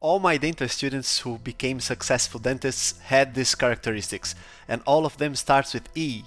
All my dental students who became successful dentists had these characteristics, and all of them starts with E.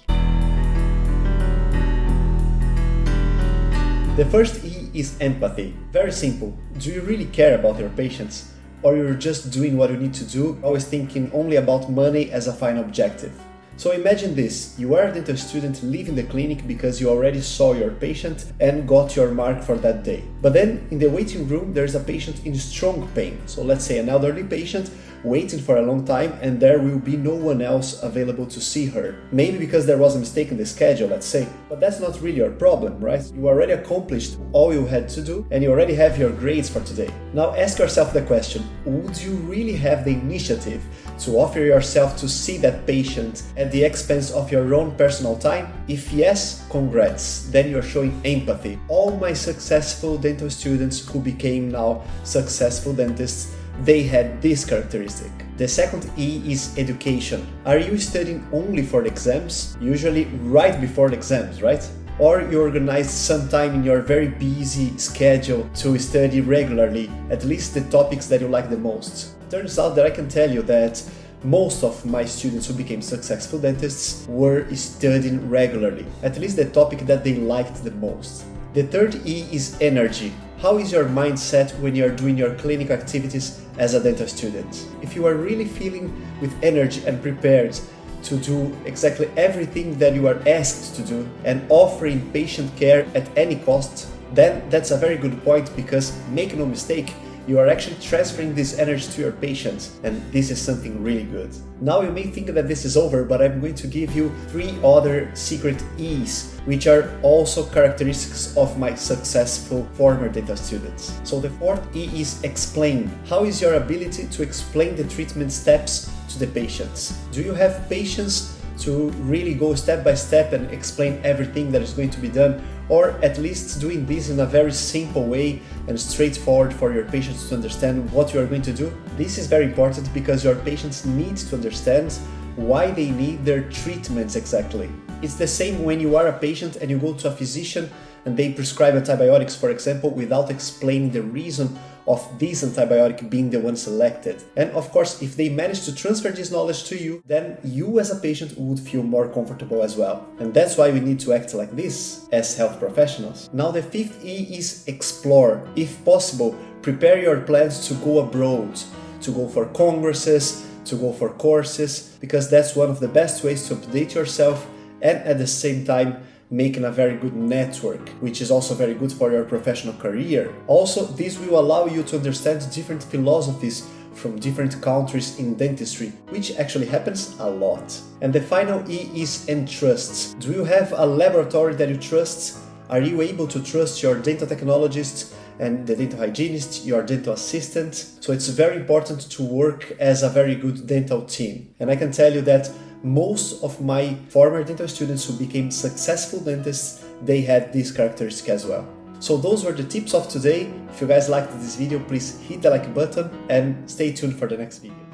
The first E is empathy. Very simple. Do you really care about your patients? Or you're just doing what you need to do, always thinking only about money as a final objective? So imagine this, you are a dental student leaving the clinic because you already saw your patient and got your mark for that day. But then in the waiting room there's a patient in strong pain. So let's say an elderly patient waiting for a long time and there will be no one else available to see her. Maybe because there was a mistake in the schedule, let's say. But that's not really your problem, right? You already accomplished all you had to do and you already have your grades for today. Now ask yourself the question, would you really have the initiative to offer yourself to see that patient at the expense of your own personal time? If yes, congrats, then you're showing empathy. All my successful dental students who became now successful dentists, they had this characteristic. The second E is education. Are you studying only for the exams? Usually right before the exams, right? Or you organize some time in your very busy schedule to study regularly, at least the topics that you like the most. Turns out that I can tell you that most of my students who became successful dentists were studying regularly, at least the topic that they liked the most. The third E is energy. How is your mindset when you are doing your clinical activities as a dental student? If you are really feeling with energy and prepared to do exactly everything that you are asked to do and offering patient care at any cost, then that's a very good point, because make no mistake, you are actually transferring this energy to your patients, and this is something really good. Now you may think that this is over, but I'm going to give you 3 other secret E's, which are also characteristics of my successful former dental students. So the fourth E is explain. How is your ability to explain the treatment steps to the patients? Do you have patience to really go step by step and explain everything that is going to be done, or at least doing this in a very simple way and straightforward for your patients to understand what you are going to do? This is very important because your patients need to understand why they need their treatments exactly. It's the same when you are a patient and you go to a physician and they prescribe antibiotics, for example, without explaining the reason of this antibiotic being the one selected. And of course, if they manage to transfer this knowledge to you, then you as a patient would feel more comfortable as well. And that's why we need to act like this as health professionals. Now the fifth E is explore. If possible, prepare your plans to go abroad, to go for congresses, to go for courses, because that's one of the best ways to update yourself and at the same time making a very good network, which is also very good for your professional career. Also, this will allow you to understand different philosophies from different countries in dentistry, which actually happens a lot. And the final E is entrust. Do you have a laboratory that you trust? Are you able to trust your dental technologist and the dental hygienist, your dental assistant? So it's very important to work as a very good dental team. And I can tell you that most of my former dental students who became successful dentists, they had this characteristic as well. So those were the tips of today. If you guys liked this video, please hit the like button and stay tuned for the next video.